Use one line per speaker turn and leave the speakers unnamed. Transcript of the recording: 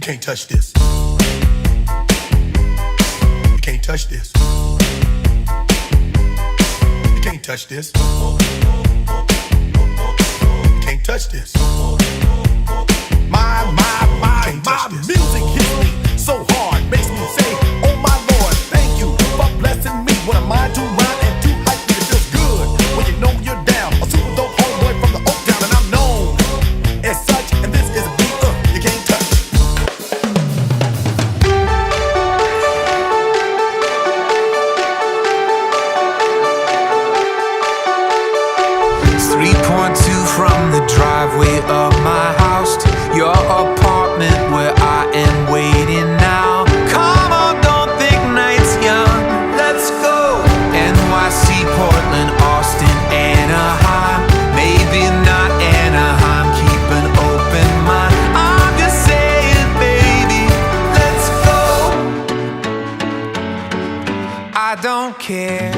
can't touch this. You can't touch this. You can't touch this. You can't touch this. My music hits me so hard, makes me say, oh my Lord, thank you for blessing me. What am I to rhyme and to hype me? It feels good when you know you're down. A super dope homeboy from the Oak Town, and I'm known as such. And this is a beat you can't touch.
It's 3.2 from the driveway of my house to your apartment where I am waiting now. Come on, don't think night's young. Let's go. NYC, Portland, Austin, Anaheim. Maybe not Anaheim. Keep an open mind. I'm just saying, baby, let's go. I don't care.